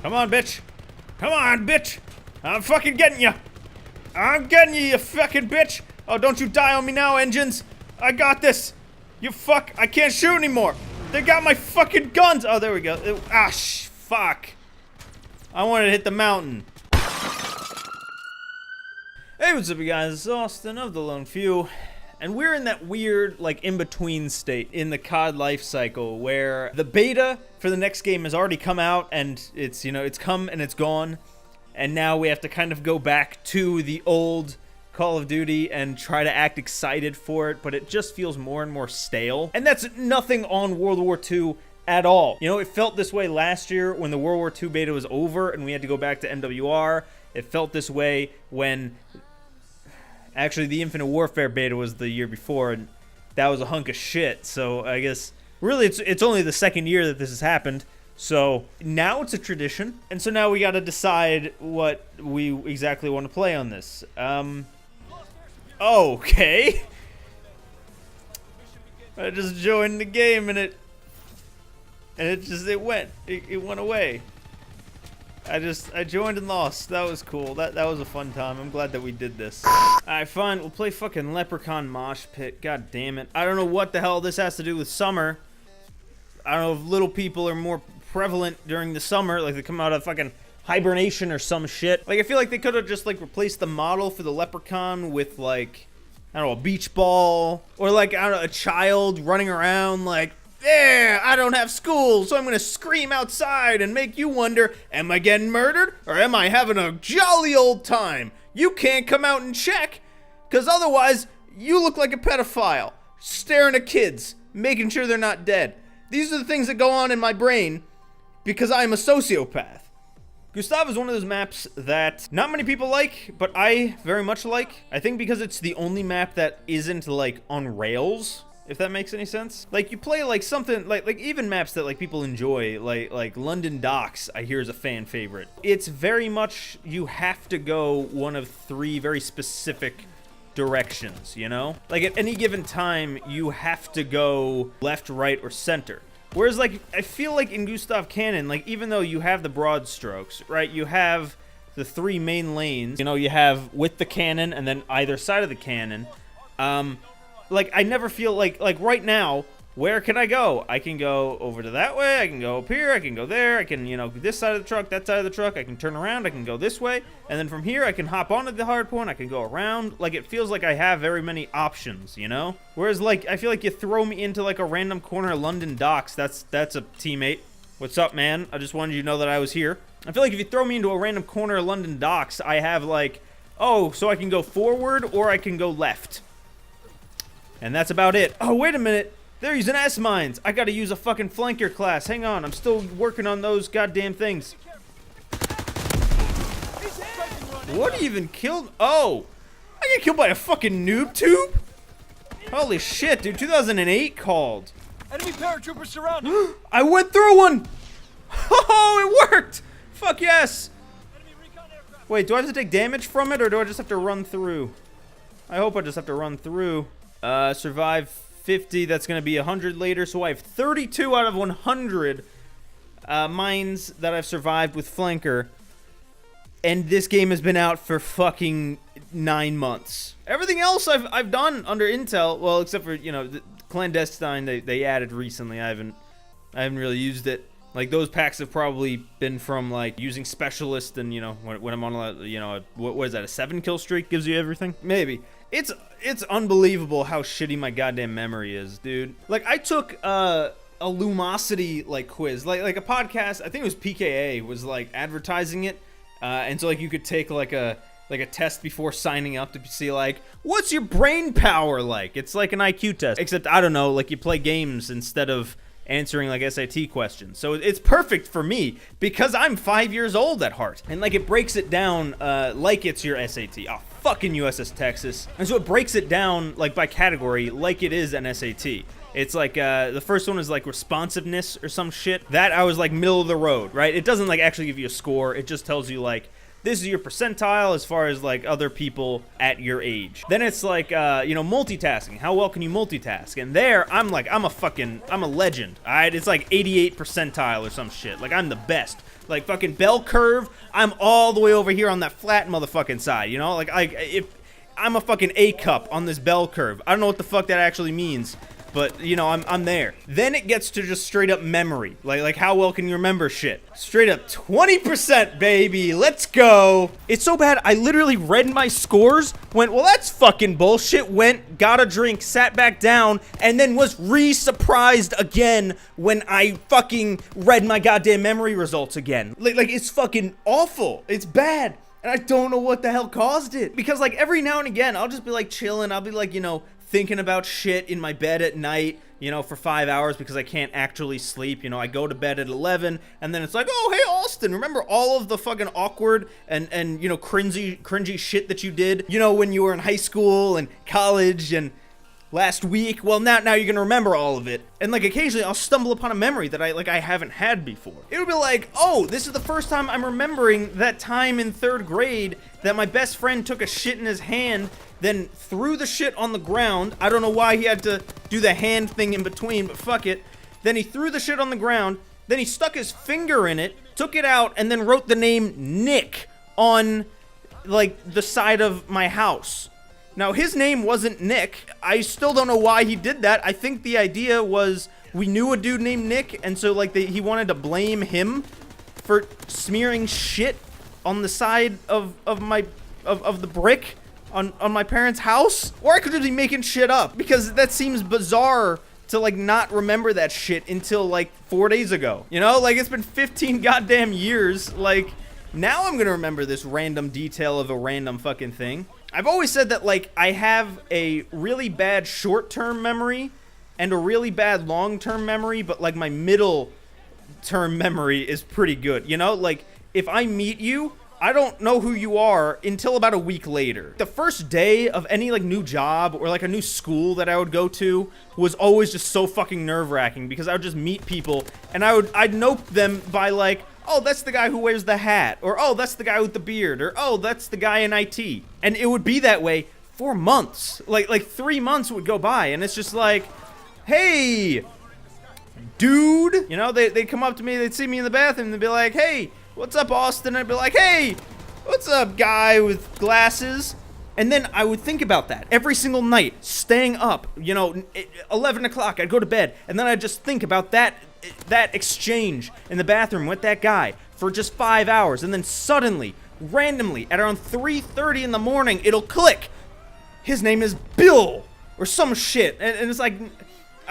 Come on, bitch. Come on, bitch. I'm fucking getting you. I'm getting you, you fucking bitch. Oh, don't you die on me now, engines. I got this. You fuck. I can't shoot anymore. They got my fucking guns. Oh, there we go. Fuck. I wanted to hit the mountain. Hey, what's up, you guys? It's Austin of The Lone Few. And we're in that weird, like, in-between state in the COD life cycle where the beta for the next game has already come out and it's, you know, it's come and it's gone. And now we have to kind of go back to the old Call of Duty and try to act excited for it, but it just feels more and more stale. And that's nothing on World War II at all. You know, it felt this way last year when the World War II beta was over and we had to go back to MWR. It felt this way when... Actually, the Infinite Warfare beta was the year before, and that was a hunk of shit. So I guess really it's only the second year that this has happened. So now it's a tradition, and so now we got to decide what we exactly want to play on this. Okay. I just joined the game and it went away. I joined and lost. That was cool. That was a fun time. I'm glad that we did this. Alright, fine. We'll play fucking Leprechaun Mosh Pit. God damn it. I don't know what the hell this has to do with summer. I don't know if little people are more prevalent during the summer. Like, they come out of fucking hibernation or some shit. Like, I feel like they could have just, like, replaced the model for the Leprechaun with, like, I don't know, a beach ball. Or, like, I don't know, a child running around, like, yeah, I don't have school, so I'm gonna scream outside and make you wonder, am I getting murdered, or am I having a jolly old time? You can't come out and check, because otherwise, you look like a pedophile, staring at kids, making sure they're not dead. These are the things that go on in my brain, because I'm a sociopath. Gustav is one of those maps that not many people like, but I very much like. I think because it's the only map that isn't, like, on rails. If that makes any sense. Like, you play, like, something, like even maps that, like, people enjoy, like London Docks, I hear is a fan favorite. It's very much, you have to go one of three very specific directions, you know? Like, at any given time, you have to go left, right, or center. Whereas, like, I feel like in Gustav Cannon, like, even though you have the broad strokes, right, you have the three main lanes, you know, you have with the cannon and then either side of the cannon, like, I never feel like right now, where can I go? I can go over to that way, I can go up here, I can go there, I can, you know, this side of the truck, that side of the truck, I can turn around, I can go this way, and then from here I can hop onto the hard point, I can go around. Like, it feels like I have very many options, you know? Whereas, like, I feel like you throw me into, like, a random corner of London Docks, that's a teammate. What's up, man? I just wanted you to know that I was here. I feel like if you throw me into a random corner of London Docks, I have, like, oh, so I can go forward or I can go left. And that's about it. Oh, wait a minute. They're using S-mines. I gotta use a fucking flanker class. Hang on. I'm still working on those goddamn things. What even killed? Oh. I got killed by a fucking noob tube? Holy shit, dude. 2008 called. Enemy paratroopers surrounded. I went through one. Oh, it worked. Fuck yes. Wait, do I have to take damage from it or do I just have to run through? I hope I just have to run through. Survive 50, that's going to be 100 later, so I have 32 out of 100 mines that I've survived with Flanker, and this game has been out for fucking 9 months. Everything else I've done under Intel, well, except for, you know, the Clandestine they added recently. I haven't really used it. Like, those packs have probably been from, like, using Specialist and, you know, when I'm on, a, you know, what is that, a 7-kill streak gives you everything? Maybe. It's unbelievable how shitty my goddamn memory is, dude. Like, I took a Lumosity, like, quiz. Like a podcast, I think it was PKA, was, like, advertising it. And so, like, you could take, like a test before signing up to see, like, what's your brain power like? It's like an IQ test. Except, I don't know, like, you play games instead of answering, like, SAT questions. So it's perfect for me because I'm 5 years old at heart. And, like, it breaks it down like it's your SAT. Oh, fucking USS Texas. And so it breaks it down, like, by category like it is an SAT. It's like, the first one is, like, responsiveness or some shit. That I was, like, middle of the road, right? It doesn't, like, actually give you a score. It just tells you, like, this is your percentile as far as, like, other people at your age. Then it's like, you know, multitasking. How well can you multitask? And there, I'm a legend, all right? It's like 88 percentile or some shit. Like, I'm the best. Like fucking bell curve, I'm all the way over here on that flat motherfucking side, you know? Like if I'm a fucking A cup on this bell curve. I don't know what the fuck that actually means. But, you know, I'm there. Then it gets to just straight up memory. Like how well can you remember shit? Straight up 20%, baby. Let's go. It's so bad, I literally read my scores, went, well, that's fucking bullshit, went, got a drink, sat back down, and then was re-surprised again when I fucking read my goddamn memory results again. Like it's fucking awful. It's bad. And I don't know what the hell caused it. Because, like, every now and again, I'll just be, like, chilling. I'll be, like, you know, thinking about shit in my bed at night, you know, for 5 hours because I can't actually sleep. You know, I go to bed at 11, and then it's like, oh, hey, Austin, remember all of the fucking awkward and you know, cringy shit that you did, you know, when you were in high school and college and last week? Well, now you're gonna remember all of it. And like occasionally I'll stumble upon a memory that I haven't had before. It would be like, oh, this is the first time I'm remembering that time in 3rd grade that my best friend took a shit in his hand, then threw the shit on the ground. I don't know why he had to do the hand thing in between, but fuck it. Then he threw the shit on the ground, then he stuck his finger in it, took it out, and then wrote the name Nick on like the side of my house. Now, his name wasn't Nick. I still don't know why he did that. I think the idea was we knew a dude named Nick, and so, like, he wanted to blame him for smearing shit on the side of the brick on my parents' house. Or I could just be making shit up, because that seems bizarre to, like, not remember that shit until, like, 4 days ago. You know? Like, it's been 15 goddamn years. Like, now I'm gonna remember this random detail of a random fucking thing. I've always said that, like, I have a really bad short-term memory and a really bad long-term memory, but, like, my middle-term memory is pretty good, you know? Like, if I meet you, I don't know who you are until about a week later. The first day of any, like, new job or, like, a new school that I would go to was always just so fucking nerve-wracking because I would just meet people and I'd know them by, like, oh, that's the guy who wears the hat, or oh, that's the guy with the beard, or oh, that's the guy in IT. And it would be that way for months. Like 3 months would go by, and it's just like, hey, dude. You know, they'd come up to me, they'd see me in the bathroom, they'd be like, hey, what's up, Austin? I'd be like, hey, what's up, guy with glasses? And then I would think about that every single night, staying up, you know, 11 o'clock, I'd go to bed, and then I'd just think about that exchange in the bathroom with that guy for just 5 hours, and then suddenly, randomly, at around 3:30 in the morning, it'll click. His name is Bill, or some shit, and it's like,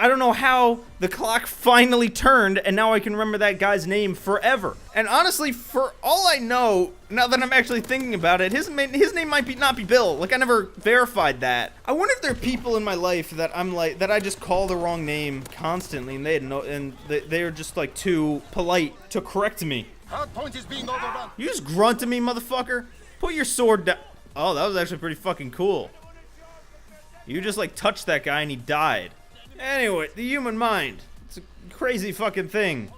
I don't know how the clock finally turned, and now I can remember that guy's name forever. And honestly, for all I know, now that I'm actually thinking about it, his name might not be Bill. Like, I never verified that. I wonder if there are people in my life that I'm like, that I just call the wrong name constantly, and they're just like too polite to correct me. Hard point is being overrun. You just grunt at me, motherfucker. Put your sword down. Oh, that was actually pretty fucking cool. You just like touched that guy and he died. Anyway, the human mind. It's a crazy fucking thing,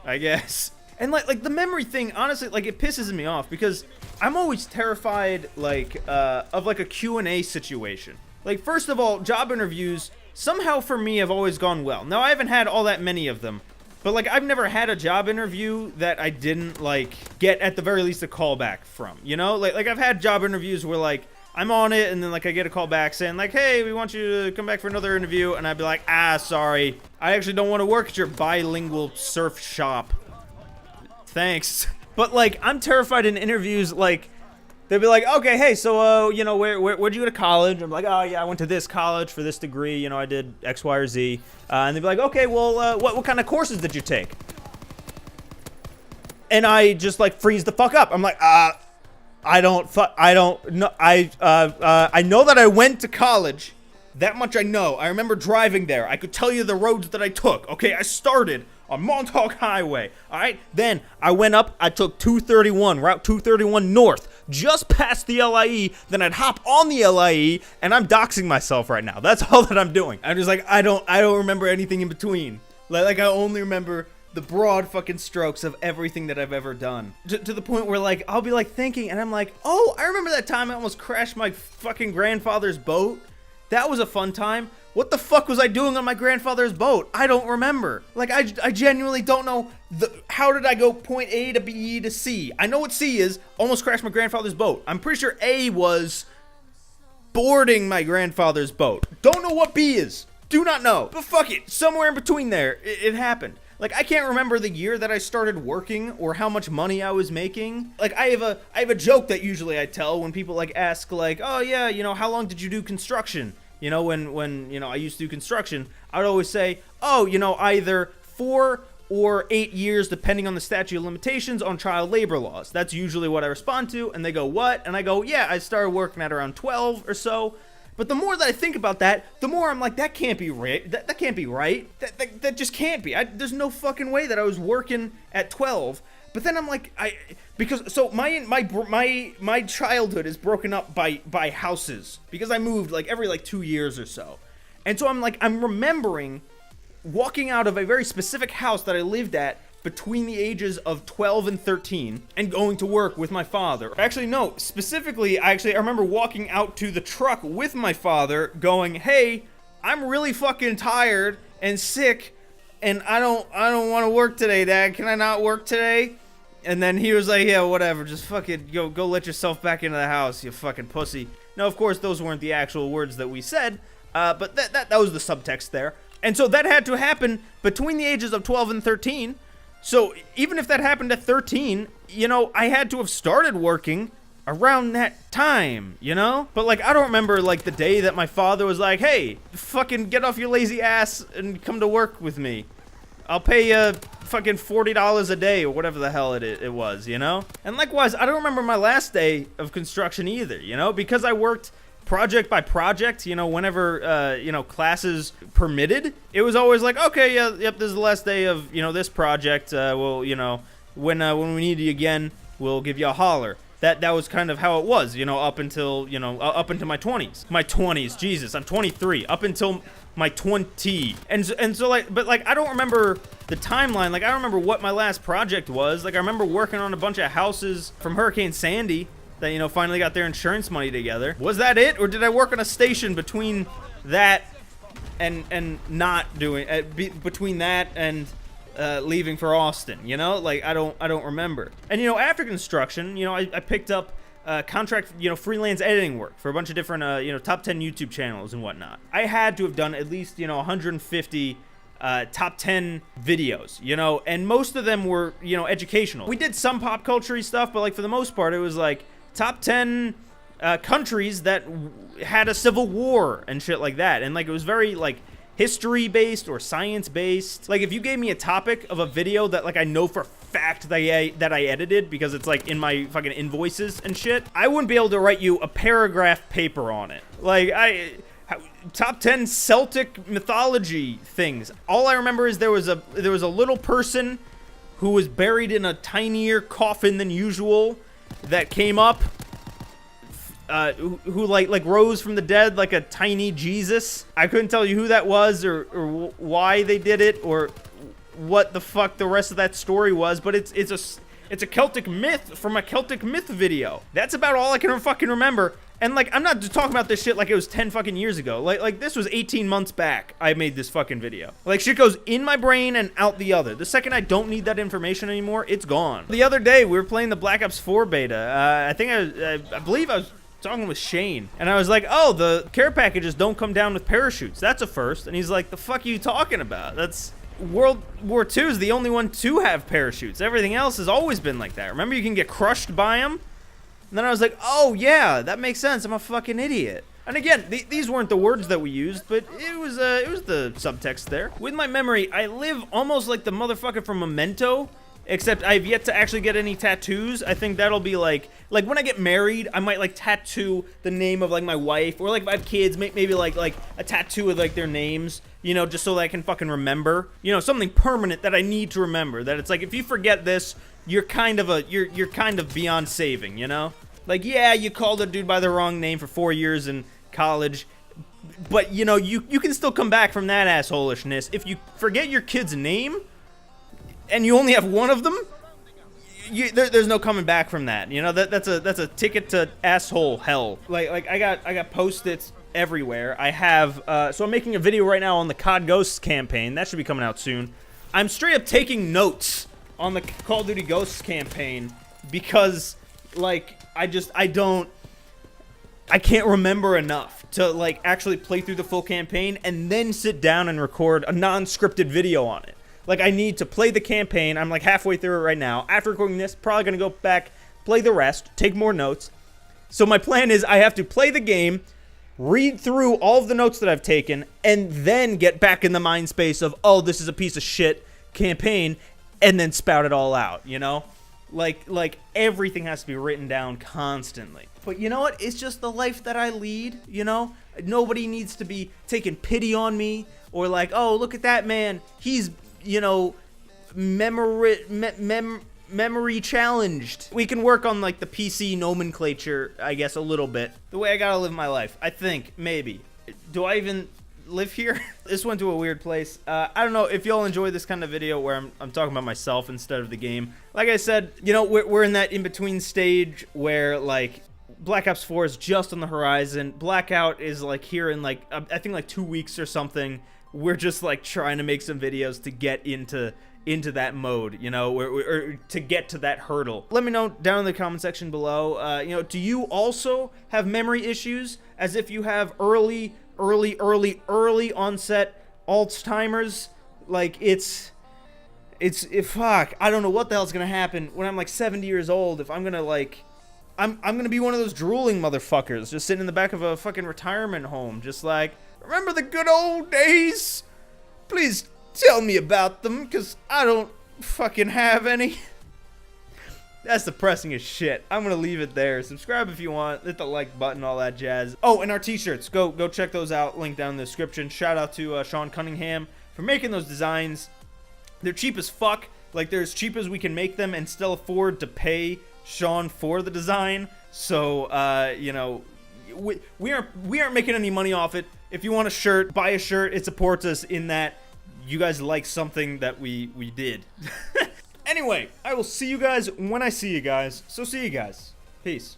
I guess. And like the memory thing, honestly, like it pisses me off because I'm always terrified like of like a Q&A situation. Like, first of all, job interviews somehow for me have always gone well. Now, I haven't had all that many of them, but like I've never had a job interview that I didn't like get at the very least a callback from, you know? Like I've had job interviews where like I'm on it, and then, like, I get a call back saying, like, hey, we want you to come back for another interview, and I'd be like, sorry. I actually don't want to work at your bilingual surf shop. Thanks. But, like, I'm terrified in interviews, like, they'll be like, okay, hey, so, you know, where'd you go to college? I'm like, oh, yeah, I went to this college for this degree, you know, I did X, Y, or Z. And they'd be like, okay, well, what kind of courses did you take? And I just, like, freeze the fuck up. I'm like, I know that I went to college. That much I know. I remember driving there. I could tell you the roads that I took. Okay, I started on Montauk Highway. All right, then I went up. I took 231, Route 231 North, just past the LIE. Then I'd hop on the LIE, and I'm doxing myself right now. That's all that I'm doing. I'm just like, I don't remember anything in between. Like I only remember the broad fucking strokes of everything that I've ever done. To the point where, like, I'll be, like, thinking, and I'm like, oh, I remember that time I almost crashed my fucking grandfather's boat. That was a fun time. What the fuck was I doing on my grandfather's boat? I don't remember. Like, I genuinely don't know. How did I go point A to B to C? I know what C is. Almost crashed my grandfather's boat. I'm pretty sure A was boarding my grandfather's boat. Don't know what B is. Do not know. But fuck it. Somewhere in between there, it happened. Like, I can't remember the year that I started working or how much money I was making. Like, I have a joke that usually I tell when people, like, ask, like, oh, yeah, you know, how long did you do construction? You know, when you know, I used to do construction, I would always say, oh, you know, either 4 or 8 years, depending on the statute of limitations on child labor laws. That's usually what I respond to. And they go, what? And I go, yeah, I started working at around 12 or so. But the more that I think about that, the more I'm like, that can't be right. That can't be right. That just can't be. There's no fucking way that I was working at 12. But then I'm like, because my childhood is broken up by houses because I moved like every 2 years or so. And so I'm remembering walking out of a very specific house that I lived at between the ages of 12 and 13 and going to work with my father. Actually, no, specifically, I remember walking out to the truck with my father going, hey, I'm really fucking tired and sick and I don't want to work today, Dad. Can I not work today? And then he was like, yeah, whatever, just fucking go let yourself back into the house, you fucking pussy. Now, of course, those weren't the actual words that we said, but that was the subtext there. And so that had to happen between the ages of 12 and 13. So even if that happened at 13, you know, I had to have started working around that time, you know? But like, I don't remember like the day that my father was like, hey, fucking get off your lazy ass and come to work with me. I'll pay you fucking $40 a day or whatever the hell it was, you know? And likewise, I don't remember my last day of construction either, you know? Because I worked project by project, you know, whenever, you know, classes permitted, it was always like, okay, yeah, yep, this is the last day of, you know, this project. Well, you know, when we need you again, we'll give you a holler. That was kind of how it was, you know, up until, you know, up into my 20s. My 20s, Jesus, I'm 23. Up until my 20. And so, like, but, like, I don't remember the timeline. Like, I don't remember what my last project was. Like, I remember working on a bunch of houses from Hurricane Sandy that, you know, finally got their insurance money together. Was that it? Or did I work on a station between that and not doing, between that and leaving for Austin, you know? Like, I don't remember. And, you know, after construction, you know, I picked up contract, you know, freelance editing work for a bunch of different, you know, top 10 YouTube channels and whatnot. I had to have done at least, you know, 150 top 10 videos, you know, and most of them were, you know, educational. We did some pop culture-y stuff, but, like, for the most part, it was, like, top 10 countries that had a civil war and shit like that. And, like, it was very, like, history-based or science-based. Like, if you gave me a topic of a video that, like, I know for a fact that I edited because it's, like, in my fucking invoices and shit, I wouldn't be able to write you a paragraph paper on it. Like, top 10 Celtic mythology things. All I remember is there was a little person who was buried in a tinier coffin than usual that came up, who like rose from the dead like a tiny Jesus. I couldn't tell you who that was or why they did it or what the fuck the rest of that story was, but it's a Celtic myth from a Celtic myth video. That's about all I can fucking remember. And, like, I'm not just talking about this shit like it was 10 fucking years ago. Like this was 18 months back I made this fucking video. Like, shit goes in my brain and out the other. The second I don't need that information anymore, it's gone. The other day, we were playing the Black Ops 4 beta. I believe I was talking with Shane. And I was like, oh, the care packages don't come down with parachutes. That's a first. And he's like, the fuck are you talking about? That's... World War II is the only one to have parachutes. Everything else has always been like that. Remember, you can get crushed by them? And then I was like, oh, yeah, that makes sense. I'm a fucking idiot. And again, these weren't the words that we used, but it was the subtext there. With my memory, I live almost like the motherfucker from Memento, except I've yet to actually get any tattoos. I think that'll be like when I get married, I might, like, tattoo the name of, like, my wife, or, like, if I have kids, maybe like a tattoo with, like, their names, you know, just so that I can fucking remember. You know, something permanent that I need to remember, that it's like, if you forget this, you're kind of beyond saving, you know? Like, yeah, you called a dude by the wrong name for 4 years in college, but, you know, you can still come back from that assholishness. If you forget your kid's name, and you only have one of them, there's no coming back from that, you know? That's a ticket to asshole hell. Like I got Post-its everywhere. I have, so I'm making a video right now on the COD Ghosts campaign. That should be coming out soon. I'm straight up taking notes on the Call of Duty Ghosts campaign because, like, I can't remember enough to, like, actually play through the full campaign and then sit down and record a non-scripted video on it. Like, I need to play the campaign. I'm, like, halfway through it right now. After recording this, probably gonna go back, play the rest, take more notes. So my plan is I have to play the game, read through all of the notes that I've taken, and then get back in the mind space of, oh, this is a piece of shit campaign, and then spout it all out, you know? Like everything has to be written down constantly. But you know what? It's just the life that I lead, you know? Nobody needs to be taking pity on me, or like, oh, look at that man. He's, you know, memory challenged. We can work on, like, the PC nomenclature, I guess, a little bit. The way I gotta live my life, I think, maybe. Do I even live here? This went to a weird place. I don't know if y'all enjoy this kind of video where I'm talking about myself instead of the game. Like I said, you know, we're in that in-between stage where, like, Black Ops 4 is just on the horizon. Blackout is, like, here in, like, I think, like, 2 weeks or something. We're just, like, trying to make some videos to get into that mode, you know, or to get to that hurdle. Let me know down in the comment section below. You know, do you also have memory issues, as if you have early onset Alzheimer's? Like, fuck, I don't know what the hell's gonna happen when I'm like 70 years old, if I'm gonna, like, I'm gonna be one of those drooling motherfuckers just sitting in the back of a fucking retirement home, just like, remember the good old days? Please tell me about them, because I don't fucking have any. That's depressing as shit. I'm gonna leave it there. Subscribe if you want. Hit the like button, all that jazz. Oh, and our t-shirts. Go check those out. Link down in the description. Shout out to Sean Cunningham for making those designs. They're cheap as fuck. Like, they're as cheap as we can make them and still afford to pay Sean for the design. So, you know, we aren't making any money off it. If you want a shirt, buy a shirt. It supports us in that you guys like something that we did. Anyway, I will see you guys when I see you guys. So see you guys. Peace.